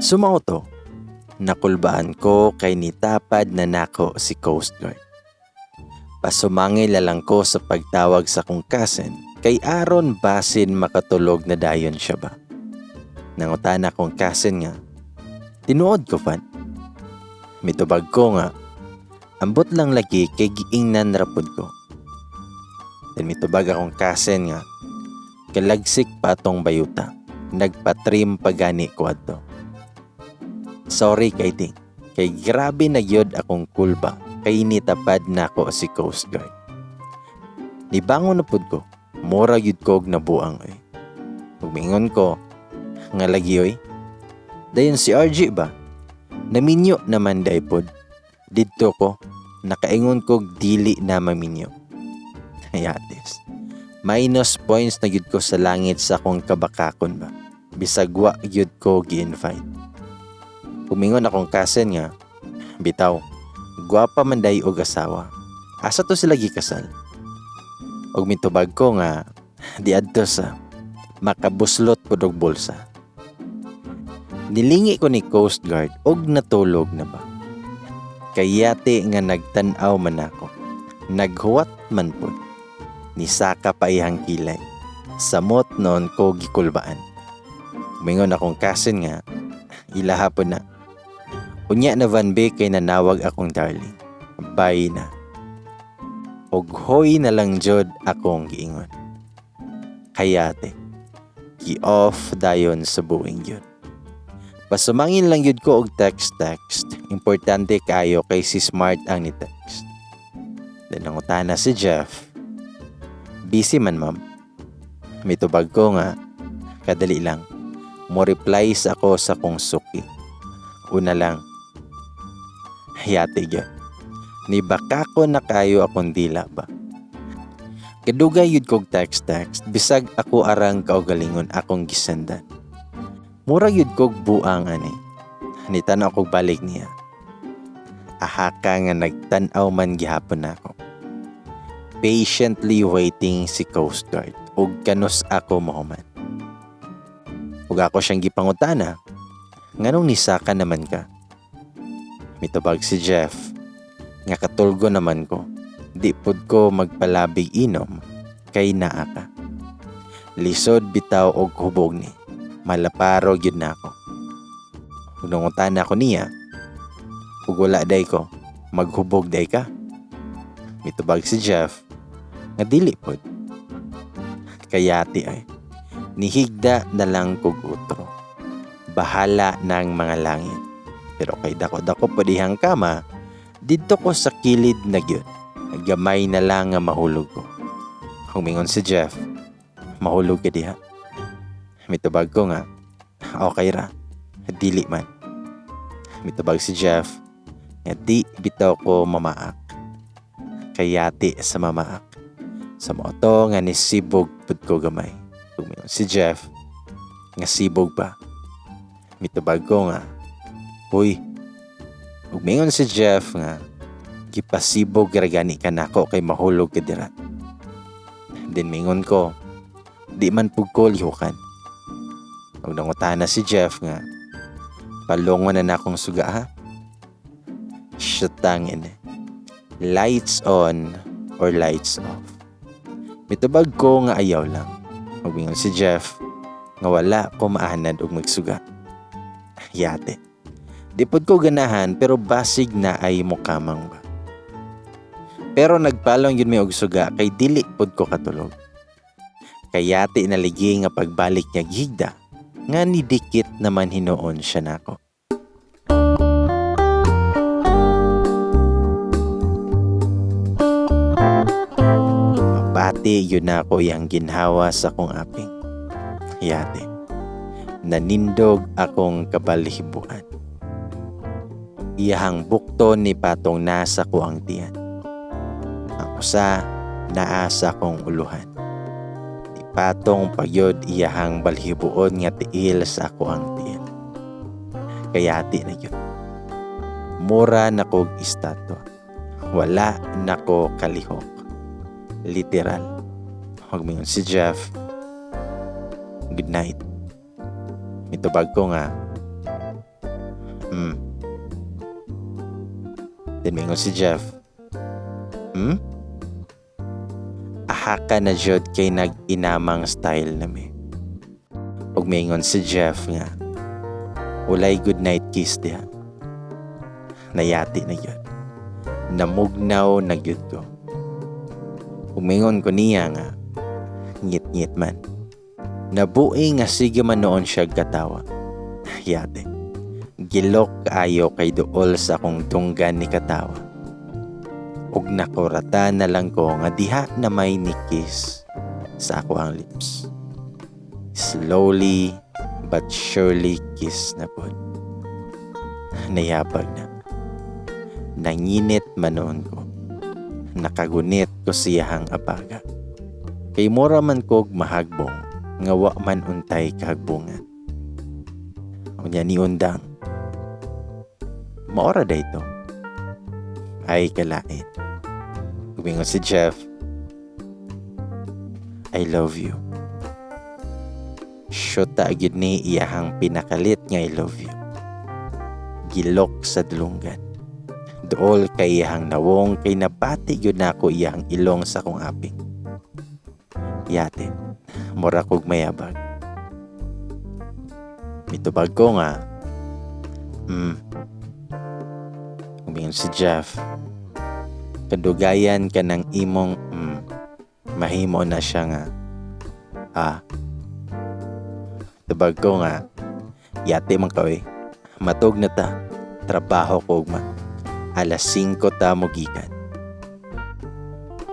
Sumauto, nakulbaan ko kay nitapad na nako si Coast Guard. Pasumangil lang ko sa pagtawag sa kong cousin kay aron basin makatulog na dayon siya ba. Nangutan akong cousin nga, tinuod ko fan. Mitubag ko nga, ambot lang lagi kay giingnan rapod ko. Then mitubag akong cousin nga, kalagsik pa atong bayuta, nagpatrim pagani ko ato. Sorry kay Ting, kay grabe na yod akong kulba kay nitapad na ako si Coast Guard. Nibangon na pud ko, mura yud kog nabuang oy. Pagmingon ko, nga lagi oy, dayon si RG ba? Naminyo naman day pod. Dito ko, nakaingon kog dili na maminyo. Hayatis, minus points na yud ko sa langit sa akong kabakakon ba? Bisagwa yud ko gi-invite. Pumingon akong cousin nga, bitaw, gwapa man day og asawa. Asa to sila gikasal? Og mitubag ko nga, di adto sa makabuslot pud og bulsa. Nilingi ko ni Coast Guard og natulog na ba? Kayate nga nagtan-aw man ako. Naghuwat man pud. Nisaka pa ihang kilay. Samot noon ko gikulbaan. Mingon akong cousin nga, ilahapon na. Unya na Van B kay nanawag akong darling. Bye na. Og hoy na lang jud akong giingon. Kayate, gi-off dayon sa buwing yun. Pasumangin lang yun ko og text. Importante kayo kay si Smart ang ni text. Then nangutana si Jeff. Busy man ma'am. Mitubag ko nga, kadali lang. Mo replies ako sa kong suki. Una lang, hayate yun. Ni baka ko na kayo akong dila ba? Kadugay yun kog text, bisag ako arang kaugalingon akong gisendan. Mura yun kog buang ani. Nitan ako balik niya. Ahaka nga nagtanaw man gihapon ako. Patiently waiting si Coast Guard ug kanus ako mohuman. Ug ako siyang gipangutana, nganong nisaka naman ka? Mitubag si Jeff, nga katulgo naman ko, di pud ko magpalabig inom, kay naa ka. Lisod bitaw og hubog ni, malaparo gyud na ako. Ug nangutana ko niya, ug wala day ko, maghubog day ka? Mitubag si Jeff, nga dili pod. Kayati ay, nihigda na lang kog utro. Bahala ng mga langit. Pero kay dako-dako pa dihang kama, dito ko sa kilid na gyud. Gamay na lang nga mahulog ko. Humingon si Jeff, mahulog ka diha. Mitubag ko nga, okay ra, dili man. Mitubag si Jeff, nga di bitaw ko mamaak. Kayati sa mamaak. Sa moto nga nisibog pud ko gamay. Humingon si Jeff, nga sibog pa. Mitubag ko nga, huy, humingon si Jeff nga, gipasibog ragani ka nako kay mahulog ka dira. Din mingon ko, di man pug ko lihukan. Ug nangutana si Jeff nga, palungon na akong suga ha? Shutangin. Lights on or lights off. Mitubag ko nga ayaw lang. Ug mingon si Jeff, nga wala ko maahanad og magsuga. Yate. Di pod ko ganahan pero basig na ay mukamang ba. Pero nagpalong yun may og suga kay dili pod ko katulog. Kayati naligi nga pagbalik niya gigda nga nidikit naman hinuon siya nako. Pati yun ako yang ginhawa sa kong aping. Yate. Nanindog akong kabalihibuan. Iyahang bukto ni patong nasa ko ang tiyan. Ang usa naasa kong uluhan. Ni patong pagyod iyahang balhibuon nga tiil sa ako ang tiyan. Kayati na yun. Mura na kog istatwa. Wala na ko kalihok. Literal. Huwag si Jeff. Good night. Mitubag ko nga, Tinmingon si Jeff. Aha ka na jud kay nag-inamang style nami. Ug mingon si Jeff nga, ulay good night kiss diha. Nayati na yun. Namugnaw na gyud ko. Ug mingon ko niya nga, ngit-ngit man. Nabuing nga sige man noon siya katawa. Yate. Gilok kaayo kay duol sa akong tunggan ni katawa. Ug nakurata na lang ko nga diha na may nikis sa ako ang lips. Slowly but surely kiss na po. Nayabag na. Nanginit manon ko. Nakagunit ko siyahang apaga. Kay mura man kog mahagbong nga wa man untay kahagbongan. Unya ni undang. Maora dayto. Ay kalain. Gumingon si Jeff. I love you. Syota agad ni iyahang pinakalit nga I love you. Gilok sa dulunggan. Dool kay iyahang nawong kay nabati yun ako iyahang ilong sa kong aping. Yate, mura kog mayabag. Mitubag ko nga. Umingon si Jeff. Kadugayan ka ng imong mahimo na siya nga. Tubag ko nga. Yate man ka matog na ta. Trabaho ko man. Alas 5 ta mo gikan.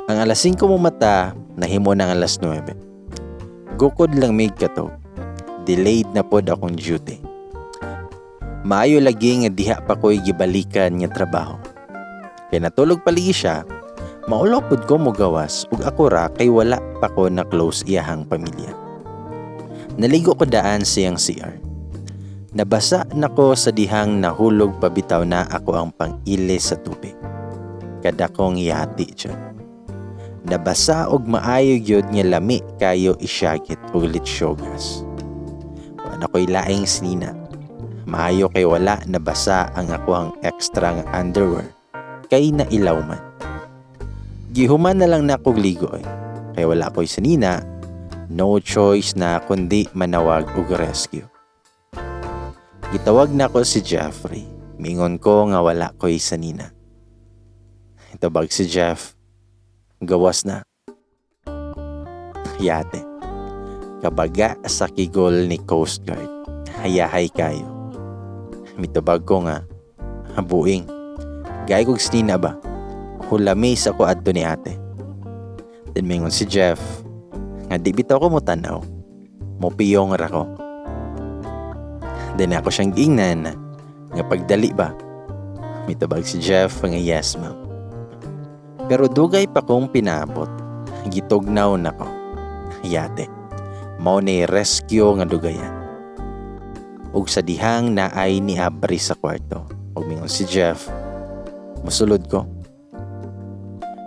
Ang alas 5 mo mata, nahimo ng alas 9. Gukod lang mig kato. Delayed na pod akong duty. Maayo lagi nga diha pa ko'y gibalikan nga trabaho. Kaya natulog paligi siya, maulaw pod ko mo gawas ug ako ra kay wala pa ko na close iyahang pamilya. Naligo ko daan siyang CR. Nabasa na ko sa dihang nahulog pabitaw na ako ang pang-ilis sa tubig. Kada kong yati dyan. Nabasa og maayo gyud nga lami kayo isyagit og litsyogas. Wala ko'y laing sinina. Maayo kay wala nabasa ang ako ang extra nga underwear kay nailaw man. Gihuman na lang na kog ligo kay wala ko'y sinina. No choice na kundi manawag og rescue. Gitawag na ko si Jeffrey. Mingon ko nga wala ko'y sanina. Itabag si Jeff. Gawas na. Yate. Kabaga sa kigol ni Coast Guard. Hayahay kayo. Mitubag ko nga. Buing. Gay kog sinina ba? Hulami sa ko adto ni ate. Then mingon si Jeff. Nga di bitaw ko mo tanaw. Mopiyong ra ko. Then ako siyang gingnan nga pagdali ba. Mitubag si Jeff nga yes ma'am. Pero dugay pa kong pinabot. Gitugnaw na ko. Yate. Mao ni rescue nga dugayan. Ug sa dihang naay ni abri sa kwarto. Ug mingon si Jeff. Musulod ko.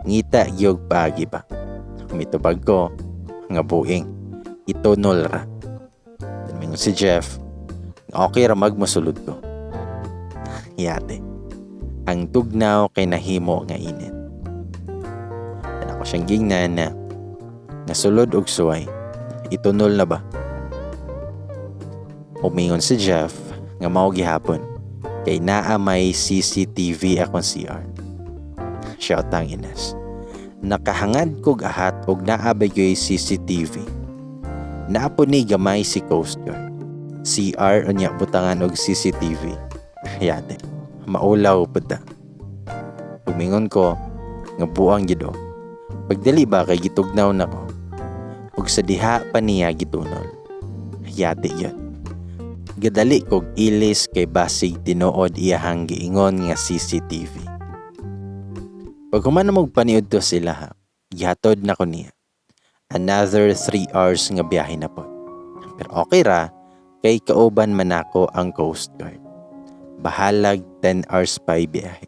Ngita gyud pagi ba. Mitubag ko nga buing. Itunol ra. Mingon si Jeff. Okay ra magmusulod ko. Yate. Ang tugnaw kay nahimo nga init. Dan ako siyang gingnan na nasulod og suway. Itunol na ba? Umingon si Jeff nga mao gihapon kay naa may CCTV akong CR. Shout ang inas. Nakahangad kog ahat og naa bagyoy CCTV. Naapo ni gamay si Coast Guard. CR unya butangan og CCTV. Yate. Maulaw pud ta. Umingon ko nga buang gid. Pagdali ba kay gitugnaw na ko. Ug sa diha pa niya gitunol. Yate yun. Gadali kog ilis kay basig tinuod iyahang giingon nga CCTV. Pag human mong paniud to sila ha, gihatod na ko niya. Another 3 hours nga biyahe na po. Pero okay ra, kay kauban man ako ang Coast Guard. Bahalag 10 hours pa biyahe.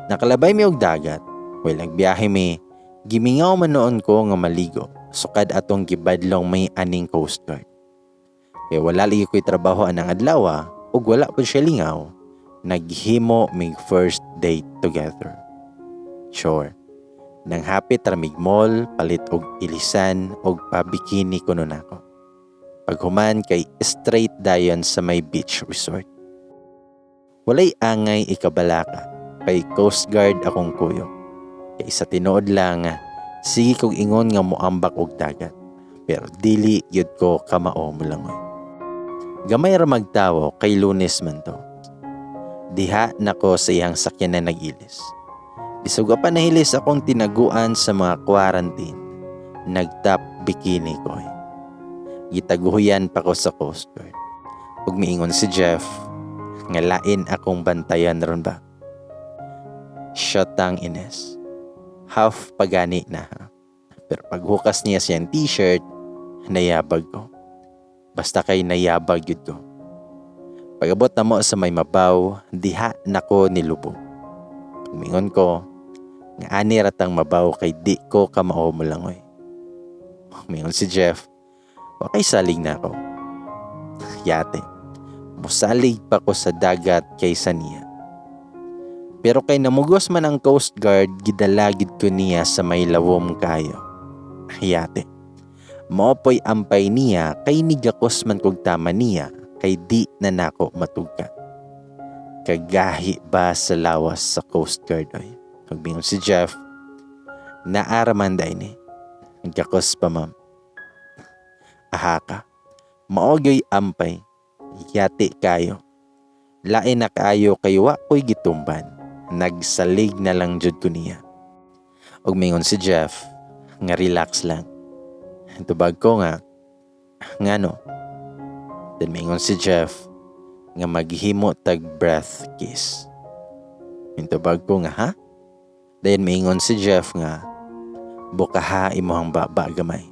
Nakalabay mi og dagat, well nagbiyahe mi, gimingaw man noon ko nga maligo, sukad atong gibadlong may aning Coast Guard. Kaya wala lagi ko'y trabaho anang adlaw, ug ug wala po siya lingaw, naghimo mig first date together. Sure, nang hapit ramig mall, palit og ilisan og pabikini kuno nako. Paghuman kay straight dayon sa may beach resort. Walay angay ikabalaka, kay Coast Guard akong kuyo. Kay sa tinuod lang, sige kog ingon nga moambak og dagat. Pero dili yun ko kamao mo lang. Gamay ra magtawo kay Lunes man to. Diha nako sa iyang sakyanan nag-ilis. Bisog pa nahilis akong tinaguan sa mga quarantine. Nagtap bikini ko. Gitaguhuyan pa ko sa Coast Guard. Ug miingon si Jeff, nga lain akong bantayan ron ba? Shotang Ines. Half pagani na ha. Pero paghukas niya siyang t-shirt, nayabag ko. Basta kay nayabag yun ko. Pag-abot na mo sa may mabaw, diha nako nilubo. Mingon ko, nga ani ratang mabaw kay di ko kamao mo lang oy. Mingon si Jeff, wakay salig na ako. Yate, musalig pa ko sa dagat kaysa niya. Pero kay namugos man ang Coast Guard, gidalagid ko niya sa may lawom kayo. Yate, maopoy ampay niya kay nigakos man kog tama niya kay di na nako matugka. Kagahi ba sa lawas sa Coast Guard oy? Hugbingon si Jeff, naaraman day ni. Nagkakos pa ma'am. Ahaka, maogoy ampay, yate kayo. Lain na kayo kay wa ko'y gitumban. Nagsalig na lang jud ko niya. Og mingon si Jeff, nga relax lang. Tubag ko nga no. Then mingon si Jeff, nga maghimo tag breath kiss. Tubag ko nga ha? Then mingon si Jeff nga, bukaha imuhang baba gamay.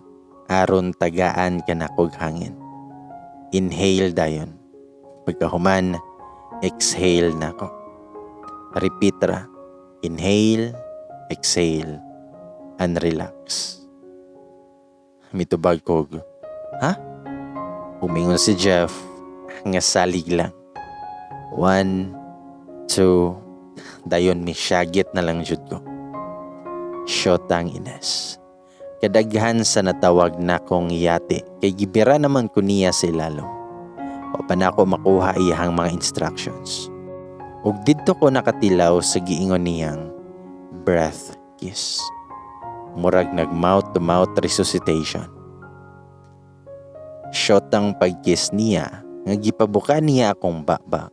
Aron tagaan ka na kog hangin. Inhale dayon. Pagkahuman, exhale na ko. Repeat ra. Inhale, exhale, and relax. Mitubag kog, ha? Umingon si Jeff, nga salig lang. 1, 2, dayon misyagit na lang jud ko. Shotang Ines. Kadaghan sa natawag na kong yate, kay gibira naman ko niya sa ilalom. O pa na ako makuha iyang mga instructions. Ug didto ko nakatilaw sa giingon niyang breath kiss. Murag nag mouth to mouth resuscitation. Shotang pagkiss niya, nga gipabuka niya akong baba.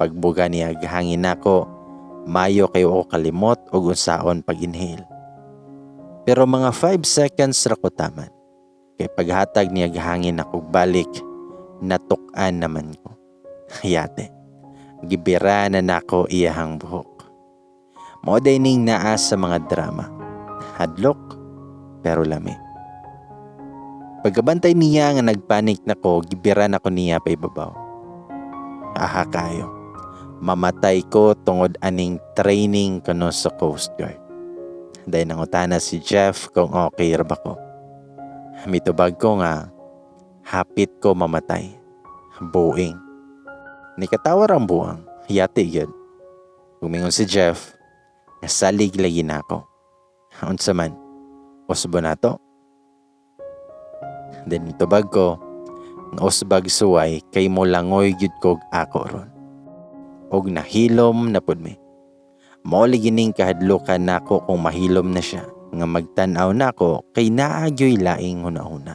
Pagbuga niya gahangin nako, mayo kayo ako kalimot og unsaon pag-inhale. Pero mga 5 seconds ra ko taman. Kay paghatag niya gahangin ako balik, natukan naman ko. Yate, gibira na nako iyahang buhok. Mao dining naa sa mga drama. Hadlok, pero lami. Pagkabantay niya nga nagpanik nako, gibira nako niya pa ibabaw. Aha kayo. Mamatay ko tungod aning training kuno sa Coast Guard. Dahil nangutana si Jeff kung okay ra ba ko. Mitubag ko nga, hapit ko mamatay. Buing. Nikatawar ang buwang, yate yun. Gumingon si Jeff, nasalig lagi na ako. Unsa man, usbo na to. Then mitubag ko, nga usbag suway kay mo langoy yun kog ako ron. Og nahilom na pud mi. Mauli gining kahadlukan nako kung mahilom na siya, nga magtan-aw nako kay naagyoy laing huna-huna.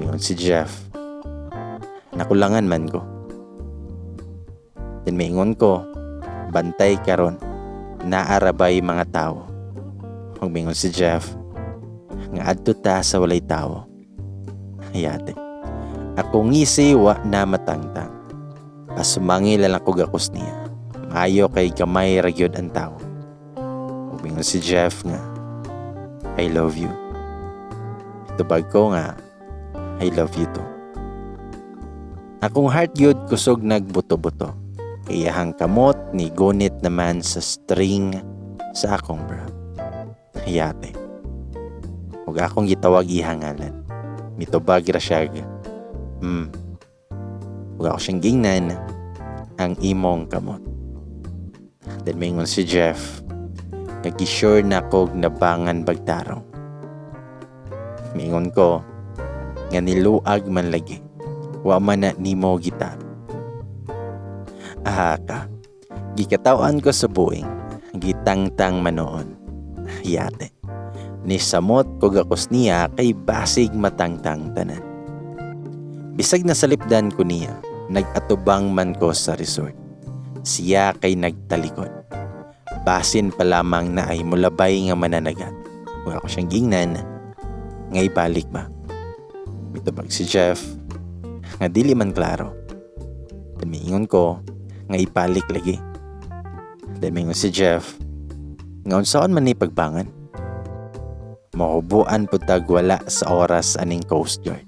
Mingon si Jeff, nakulangan man ko. Then mingon ko, bantay karon, naarabay mga tao. Ug mingon si Jeff, nga adto ta sa walay tao. Hayate, ako ngisi wa na matangtang. Pasumangil lang ko gakos niya. Maayo kay gamay ragyod ang tao. Umingon si Jeff nga, I love you. Tubag ko nga, I love you too. Akong heart yun kusog nagbuto-buto. Iyahang kamot ni gunit naman sa string sa akong bra. Yate. Huwag akong gitawag ihangalan. Mitubag ra siya. Huwag ako siyang gingnan ang imong kamot. Then mingon si Jeff, nag-sure na kog nabangan bagtarong. Mingon ko, nga niluag man lagi, wa man na nimo gitar. Ka, gikatawan ko sa buing, gitangtang manoon. Yate, ni samot ko gakos niya kay basig matangtang tanan. Bisag na salipdan ko niya, nag-atubang man ko sa resort. Siya kay nagtalikod. Basin pa lamang na ay mulabay nga mananagat. Huwag ako siyang gingnan, ngay balik ba? Mitubag si Jeff, nga dili man klaro. Mingon ko, ngay balik lagi. Then mingon si Jeff, nga unsaon man ni pagbangan. Mahubuan po tag wala sa oras aning Coast Guard.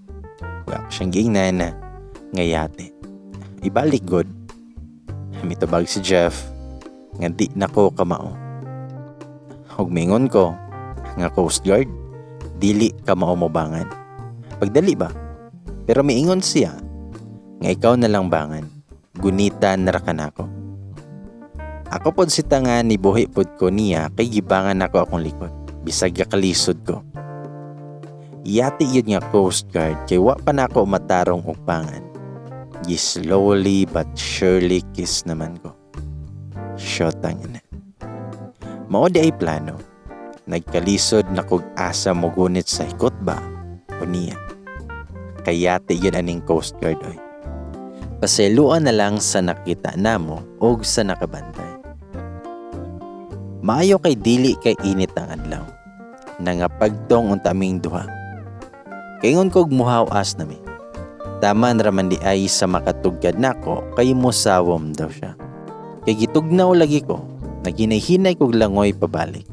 Huwag ako siyang gingnan, ngayate. Ibalik god. Mitubag si Jeff, nga di na ko kamao. Hug mingon ko, nga Coast Guard, dili kamao mobangan. Pagdali ba? Pero miingon siya, nga ikaw na lang bangan, gunitan na rakan ako. Ako pod si tanga ni buhi pod ko niya kay gibangan ako akong likod, bisag kalisod ko. Yati yun nga Coast Guard kay wa pa nako matarong og bangan. Slowly but surely kiss naman ko. Shotang ina. Mao di ay plano. Nagkalisod na kog asa mo gunit sa hikot ba o niya. Kayate yun aning Coast Guard oy. Paseluan na lang sa nakita namo og sa nakabantay. Maayo kay dili kay init ang adlaw. Nangapagtong unta aming duha. Kaingon kog muhaw-as nami. Taman raman di ay sa makatugad nako kay musawom daw siya. Kay gitugnaw lagi ko, naghinay-hinay kog langoy pabalik.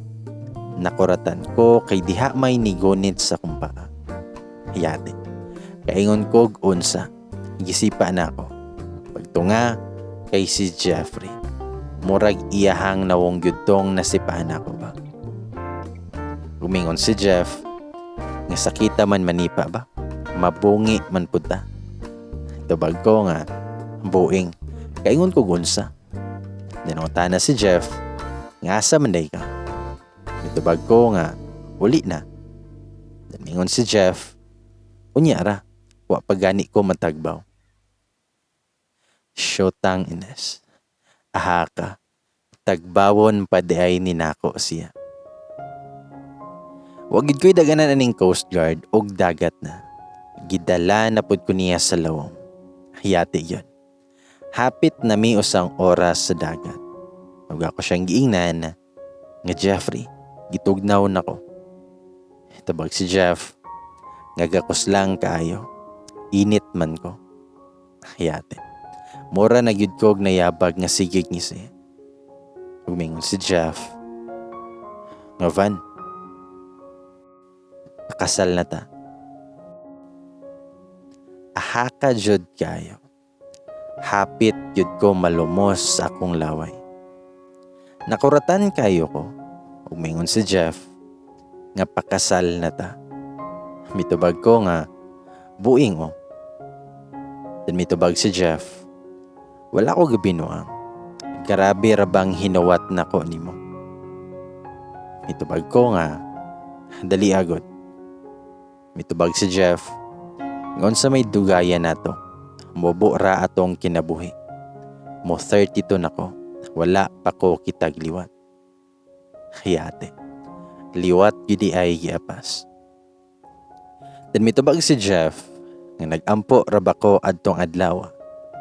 Nakuratan ko kay diha may nigunit sa kumpaka. Hayate. Kaingon kog unsa. Gisipa na ako. Pagtunga kay si Jeffrey. Murag iyahang nawong gyudtong nasipahan ako ba. Gumingon si Jeff. Nga sakita man manipa ba? Mabungi man puta. Tubag ko nga, buing. Kaingon ko gunsa. Dinota na si Jeff. Nga asa manday ka. Tubag ko nga, uli na. Damingon si Jeff. Unyara, wa pagani ko matagbaw. Shotang ines. Ka, tagbawon pa di ay ninako siya. Wagid ko'y daganan aning Coast Guard og dagat na. Gidala na pud ko niya sa lawom. Hayate yon. Hapit na mi usang oras sa dagat. Huwag ako siyang giingnan nga Jeffrey, gitugnaw na ko. Tabag si Jeff, ngagakos lang kaayo. Init man ko. Hayate. Mura na gyud kog nayabag nga sigig ni siya. Umingon si Jeff. Nga Van, nakasal na ta. Ahaka jud kayo. Hapit jud ko malumos sa akong laway. Nakuratan kayo ko. Umingon si Jeff. Nga pakasal na ta. Mitubag ko nga, buing o. Then mitubag si Jeff. Wala ko gabinuang. Grabe rabang hinawat na ko nimo. Mitubag ko nga, dali agad. Mitubag si Jeff. Ngon sa may dugaya na to, mubo ra atong kinabuhi. Mo 32 na ko, wala pa ko kitagliwat. Hayate, liwat yudi ay giapas. Then mitubag si Jeff, nga nagampo raba ko adtong adlaw,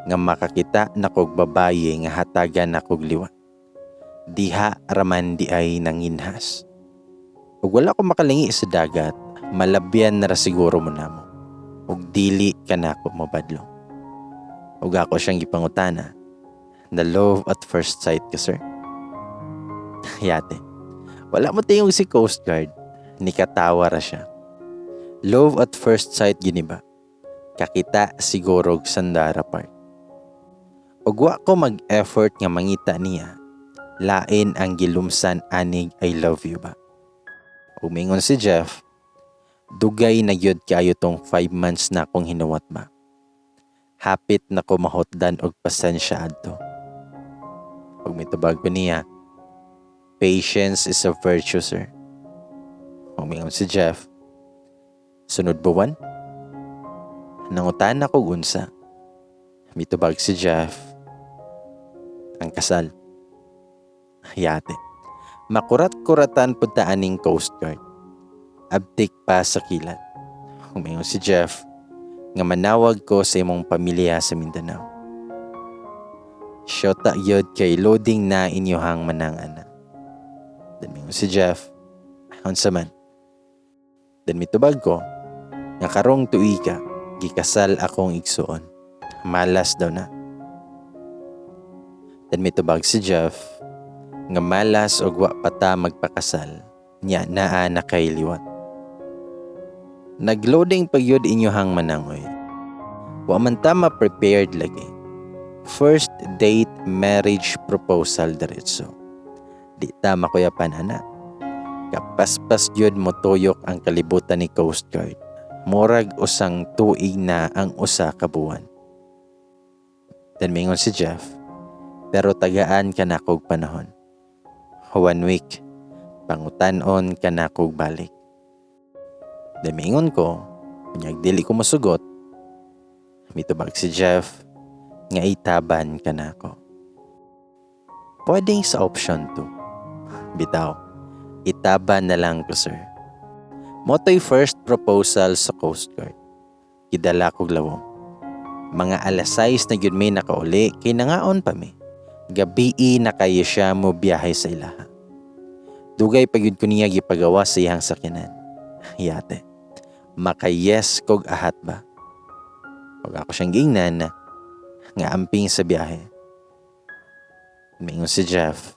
nga makakita na kog babaye nga hatagan na kog liwat. Diha raman di ay nanginhas. Ug wala ko makalingi sa dagat, malabyan na ra siguro mo namo. Ug dili ka na ako mabadlong. Ug ako siyang gipangutana, na love at first sight ka, sir? Yate, wala mo tingog si Coast Guard, nikatawa ra siya. Love at first sight gini ba? Kakita siguro og Sandara Park. Ug wa ko mag-effort nga mangita niya, lain ang gilumsan anig I love you ba? Umingon si Jeff, Dugay na gyud kayo tong 5 months na akong hinuwat ba. Hapit na ko mahutdan og pasensya adto. Pag mitubag ko niya, patience is a virtue, sir. Umingon si Jeff. Sunod buwan, nangutan ako unsa. Mitubag si Jeff. Ang kasal. Yate. Makurat-kuratan punta aning Coast Guard. Abtik pa sa kilat. Umingon si Jeff nga manawag ko sa imong pamilya sa Mindanao. Syota yod kay loading na inyohang manang-ana. Dan mingon si Jeff, unsa man. Dan mitubag ko, nga karong tuig ka, gikasal akong igsuon. Malas daw na. Dan mitubag si Jeff, nga malas og wa pata magpakasal, nya naa na kay liwat. Nagloading pagyod inyohang manangoy. Wa man tama prepared lagi. First date marriage proposal diretso. Di tama kuyapan ana. Kapaspas yun mo tuyok ang kalibutan ni Coast Guard. Murag usang tuig na ang usa ka buwan. Dan mingon si Jeff, pero tagaan ka na kog panahon. 1 week, pangutan-on ka na kog balik. Dan mingon ko, kunyag dili ko masugot. Mitubag si Jeff, nga itaban ka na ako. Pwedeng sa option 2. Bitaw, itaban na lang ko, sir. Moto'y first proposal sa Coast Guard. Kidala kog lawom. Mga alas 6 na gyud may nakauli, kay nangaon pa mi. Gabi na kayo siya mo biyahe sa ilaha. Dugay pagyud ko niya gipagawa sa iyang sakyanan. Yate, makayes kog ahat ba? Pag ako siyang gingnan, nga amping sa biyahe. Mingon si Jeff,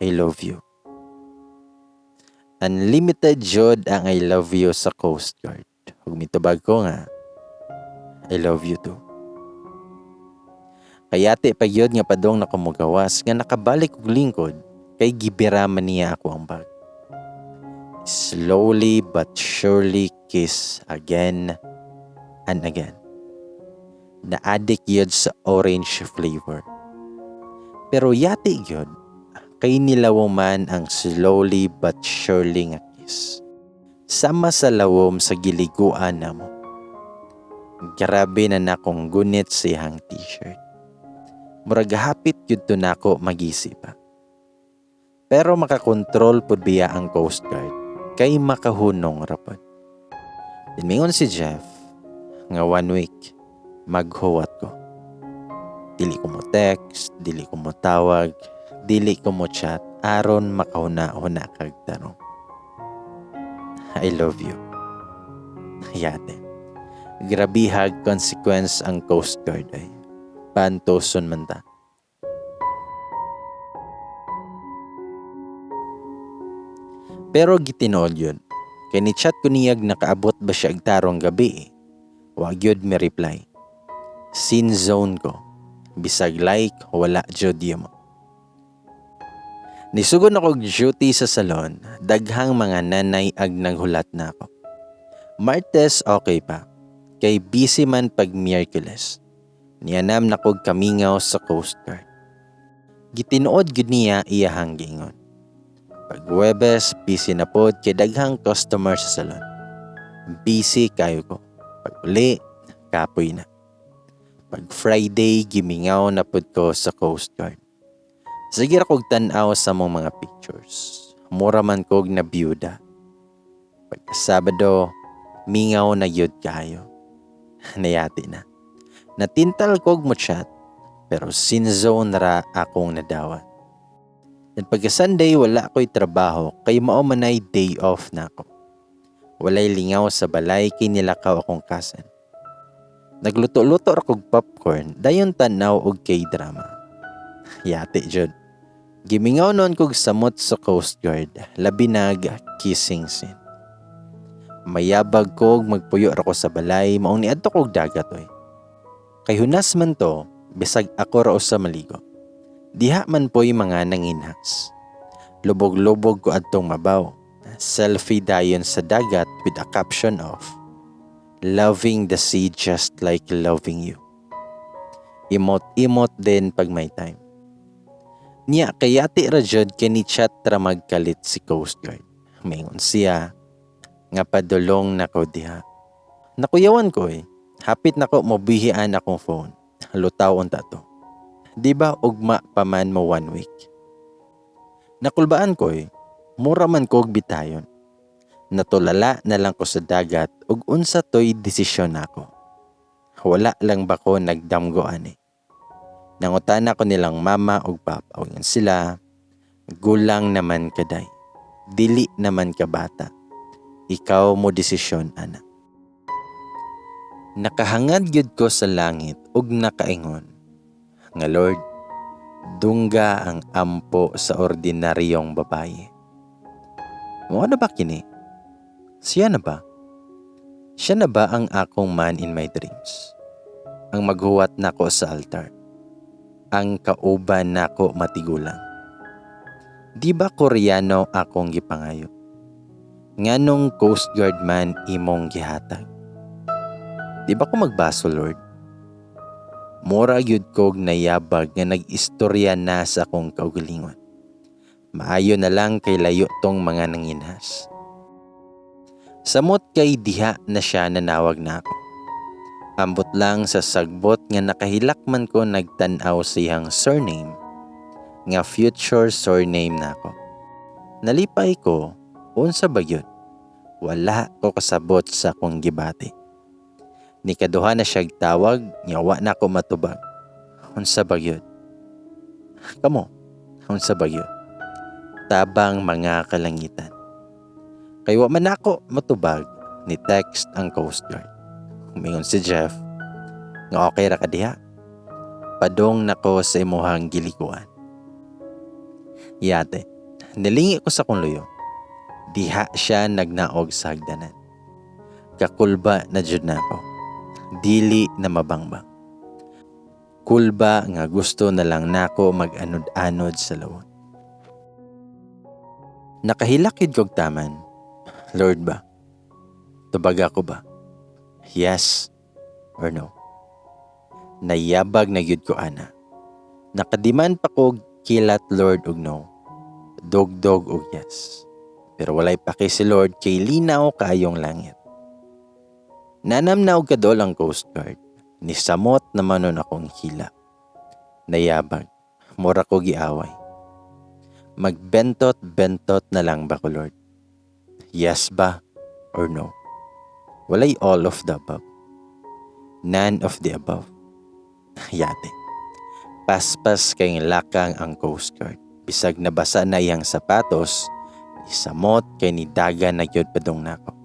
I love you. Unlimited jud ang I love you sa Coast Guard. Huwag mitubag ko nga, I love you too. Kayate pagyod nga padong nakumugawas nga nakabalik og lingkod kay gibiraman niya ako ang bag. Slowly but surely kiss again and again. Na-addict yun sa orange flavor. Pero yate yun, kay nilawom man ang slowly but surely nga kiss. Sama sa lawom sa giliguan na mo. Grabe na nakong gunit sa iyang t-shirt. Murag hapit yun to nako magisipa. Pero makakontrol pud biya ang Coast Guard kay makahunong rapod. Mingon si Jeff nga 1 week maghuwat ko. Dili ko mo text, dili ko mo tawag, dili ko mo chat aron makahuna-huna kag tarong. I love you. Yate. Grabihag consequence ang Coast Guard ay. Pantoson man ta. Pero gitinood yun. Kaya ni chat ko niyag nakaabot ba siya agtarong gabi. Wag yun may reply. Sin zone ko. Bisag like, wala jud mo. Nisugon ako duty sa salon. Daghang mga nanay ag naghulat na ako. Martes okay pa. Kay busy man pag Miyerkules. Niyanam na kog kamingaw sa Coast Guard. Gitinood gud niya iyahang gingon. Pag Huwebes, busy na pod kay daghang customer sa salon. Busy kayo ko. Pag uli, kapoy na. Pag Friday, gimingaw na pod ko sa Coast Guard. Sige ra kog tan-aw sa mong mga pictures. Mura man kog na byuda. Pag Sabado, mingaw na yun kayo. Nayati na. Natintal kog mo chat, pero sinzone ra akong nadawat. At pagka Sunday, wala ko'y trabaho, kay mao manay day off na ako. Walay lingaw sa balay, kay nilakaw akong kasan. Nagluto-luto akong popcorn, dayon tanaw og K-drama. Yate jud. Gimingaw noon kog samot sa Coast Guard, labi nag kissing scene. Mayabag kog magpuyo ako sa balay, maong niadto kog dagat oy. Kay hunas man to, bisag ako ra usa maligo. Diha man po'y mga nanginhas. Lubog-lubog ko adtong mabaw. Selfie dayon sa dagat with a caption of, "Loving the sea just like loving you." Imot-imot din pag may time. Niya kayati ra jud kini chat ra magkalit si Coast Guard. Maingon siya nga padulong nako diha. Nakuyawan ko Hapit nako mobihian akong phone. Lutaw unta to. Di ba ugma pa man mo 1 week? Nakulbaan ko mura man ko og bitayon. Natulala na lang ko sa dagat ug unsa toy desisyon nako. Wala lang ba ko nagdamgoan Nangutana ko nilang mama ug papa ug sila, gulang naman kaday. Dili naman ka bata. Ikaw mo desisyon ana. Nakahangad gyud ko sa langit ug nakaingon nga Lord, dungga ang ampo sa ordinaryong babaye. Mo na ba kini? Siya na ba? Siya na ba ang akong man in my dreams? Ang maghuwat nako sa altar? Ang kauban nako matigulang? Di ba Koreano akong gipangayo? Nganong Coast Guard man imong gihatag? Di ba ko magbaso, Lord? Mura gyud kog nayabag nga nag-istorya na sa akong kaugalingon. Maayo na lang kay layo tong mga nanginhas. Samot kay diha na siya nanawag na ako. Ambot lang sa sagbot nga nakahilakman ko nagtanaw siyang surname, nga future surname na ako. Nalipay ko, unsa ba yun? Wala ko kasabot sa akong gibati. Ni kaduha na siya tawag, nyawa na ko matubag. Unsa ba yun? Kamo, unsa ba yun? Tabang mga kalangitan. Kay wa man ako matubag, ni text ang Coast Guard. Humingon si Jeff, nga okay ra ka diha. Padong nako sa imuhang gilikuan. Yate, nilingi ko sa kong luyo. Diha siya nagnaog sa hagdanan. Kakulba na jud nako. Dili na mabangbang. Kulba nga gusto na lang nako mag-anod-anod sa lawon. Nakahilakid kog taman. Lord ba? Tubag ako ba? Yes or no? Nayabag na gyud ko ana. Nakadiman pa kog kilat Lord og no. Dog-dog og yes. Pero walay paki si Lord kay linaw kaayong langit. Nanamnaw kadol ang Coast Guard. Nisamot naman nun akong hila. Nayabag. Mura ko giaway. Magbentot-bentot na lang ba ko, Lord? Yes ba or no? Walay all of the above. None of the above. Yate. Paspas kayong lakang ang Coast Guard. Bisag nabasa na iyang sapatos, isamot kay ni daga na gyud padong nako.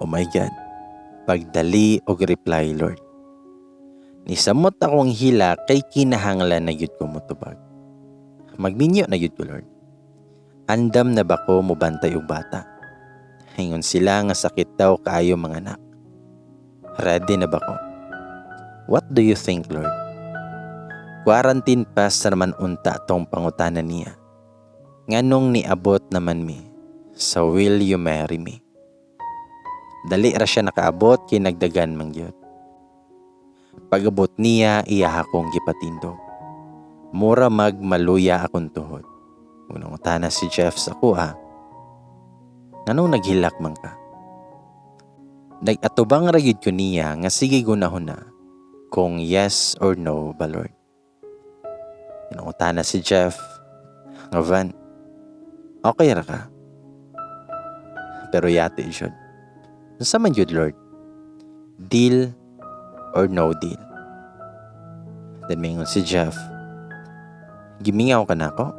Oh my God. Pagdali og reply, Lord. Nisamot akong hila kay kinahanglan na gyud ko motubag. Magminyo na gyud ko, Lord. Andam na ba ko mobantay og bata? Hingon sila nga sakit daw kaayo mga anak. Ready na ba ko? What do you think, Lord? Quarantine pass naman unta tong pangutanan niya. Nganong niabot naman mi, so will you marry me? Dali ra siya nakaabot kay nagdagan man gyud. Pag-abot niya iya akong gipatindog. Mura magmaluya akong tuhod. Unang utana si Jeff sa kuha. Nganong naghilak man ka? Nag-atubang ra gyud ko niya nga sige gunahon na kung yes or no ba, Lord. Unang utana si Jeff. Nga Van, okay ra ka? Pero yate jud. Unsa man jud, Lord? Deal or no deal? Then mingon si Jeff, gimingaw ka na ako?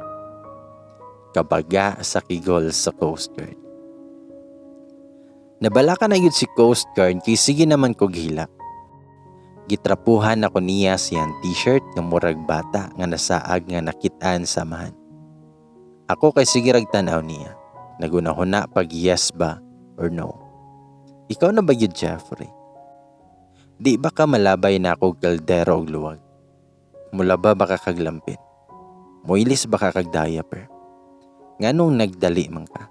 Kabaga sa kigol sa Coast Guard. Nabala ka na yun si Coast Guard kay sige naman ko gihilak. Gitrapuhan ako niya siyang t-shirt ng murag bata nga nasaag nga nakitaan samahan. Ako kay sige ragtanaw niya. Nagunahon na pag yes ba or no. Ikaw na ba yun, Jeffrey? Di ba ka malabay na ako kaldero og luwag? Mula ba baka kaglampin? Muilis baka kag diaper? Nganong nagdali man ka?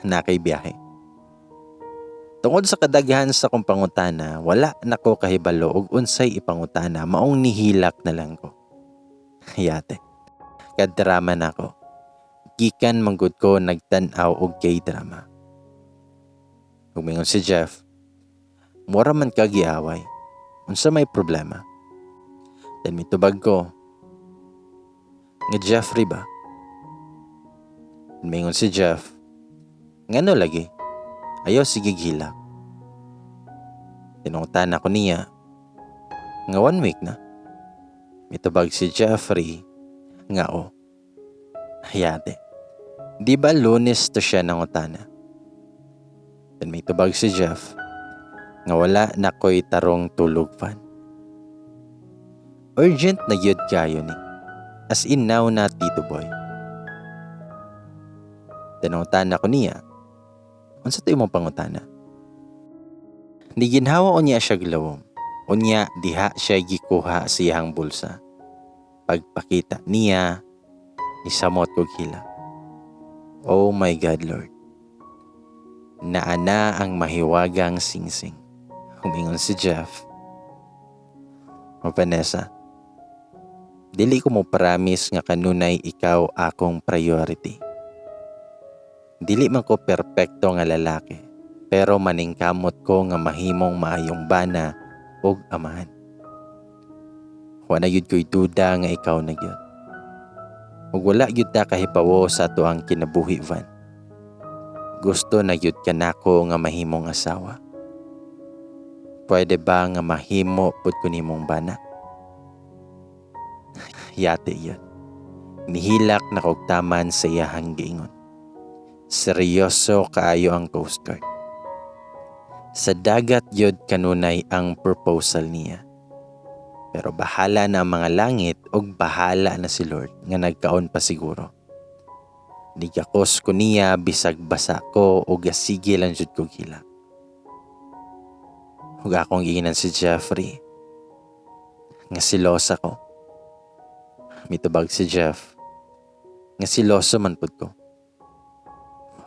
na kay biyahe. Tungod sa kadaghan sa kong pangutana, wala na ko kahibalo og unsay ipangutana, maong nihilak na lang ko. Yate, kadrama na ko. Gikan manggod ko nagtan-aw og K-drama. Humingon si Jeff, mura man ka giaway. Unsa may problema? Then mitubag ko, nga Jeffrey ba? Humingon si Jeff, ngano lagi? Ayaw sige gila. Tinungtan ako niya, nga 1 week na. Mitubag si Jeffrey, nga o. Hayate, di ba Lunes to siya nangutana? Then may tubag si Jeff, nga wala na ko'y tarong tulog fan. Urgent na yun kayo ni. As in now na Tito Boy. Tinungtan ako niya, unsa to imong pangutana? Di ginhawa o niya siya glawom. Unya diha siya gikuha sa iyang bulsa. Pagpakita niya, isamot kog hila. Oh my God, Lord. Naana ang mahiwagang singsing. Humingon si Jeff. O Vanessa, dili ko mo promise nga kanunay ikaw akong priority. Dili man ko perpekto nga lalaki, pero maningkamot ko nga mahimong maayong bana og amahan. Wala yun ko'y duda nga ikaw na yun. Ug wala yun ta kahibawo sa ato ang kinabuhi, Van. Gusto na yun ka nako nga mahimong asawa. Pwede ba nga mahimo pud ko nimong bana? Yate yun. Nihilak na kogtaman sa iyahang giingon. Seryoso kaayo ang Coast Guard. Sa dagat yun kanunay ang proposal niya. Pero bahala na ang mga langit o bahala na si Lord nga nagkaon pa siguro. Nigakos ko niya bisag basa ko o gasigil ang jud ko gila. Ug akong giinan si Jeffrey. Nga silosa ko. Mitubag si Jeff. Nga siloso man pud ko.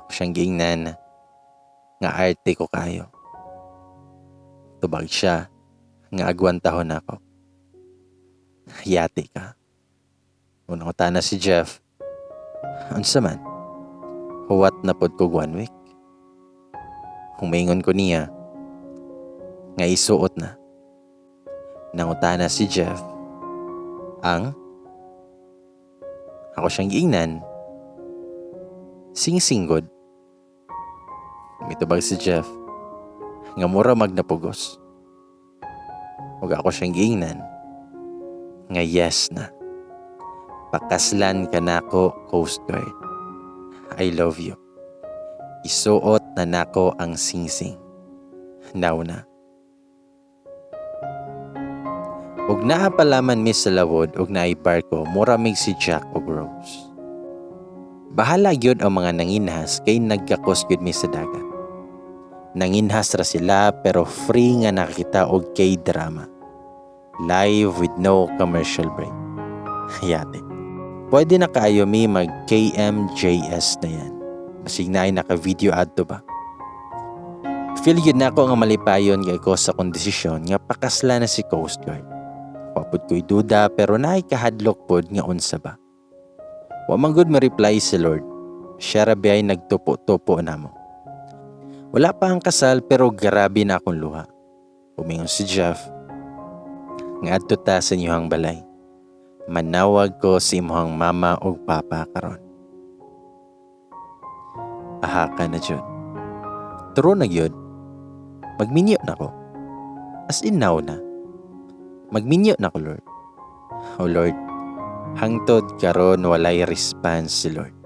Siyang giingnan nga arte ko kayo. Tubag siya nga agwantahon ako. Yati ka. Unang utana si Jeff. Unsa man? Huwat na pod ko 1 week. Humingon ko niya nga isuot na. Nangutana si Jeff. Ang ako siyang giingnan. Sing-singgod. Mitubag si Jeff. Nga mura magnapugos. Ug ako siyang giingnan. Nga yes na. Pakaslan ka nako, Coast Guard. I love you. Isuot na nako ang sing-sing. Now na. Ug naa palaman mi sa lawod ug naay barko, muramig si Jack ug Rose. Bahala gyud ang mga nanginhas kay nagkakos gyud mi sa dagat. Nanginhas ra sila pero free nga nakita og K-drama. Live with no commercial break. Yate. Pwede na kaayo mi mag KMJS na yan. Basig na ay naka-video ad to ba? Feel yun na ako nga malipayon kay ko sa kondisisyon nga pakasla na si Coast Guard. Wapod ko'y duda pero naay kahadlok pod nga unsa ba. Wa man gud ma-reply si Lord. Siya rabi ay nagtupo-tupo na mo. Wala pa ang kasal pero grabe na akong luha. Humingon si Jeff. Nga adto ta sa inyong balay. Manawag ko si imong mama o papa karon. Aha ka na jud. Turo na yun. Magminyo na ko. As in now na. Magminyo na ko, Lord. O Lord, hangtod karon walay response si Lord.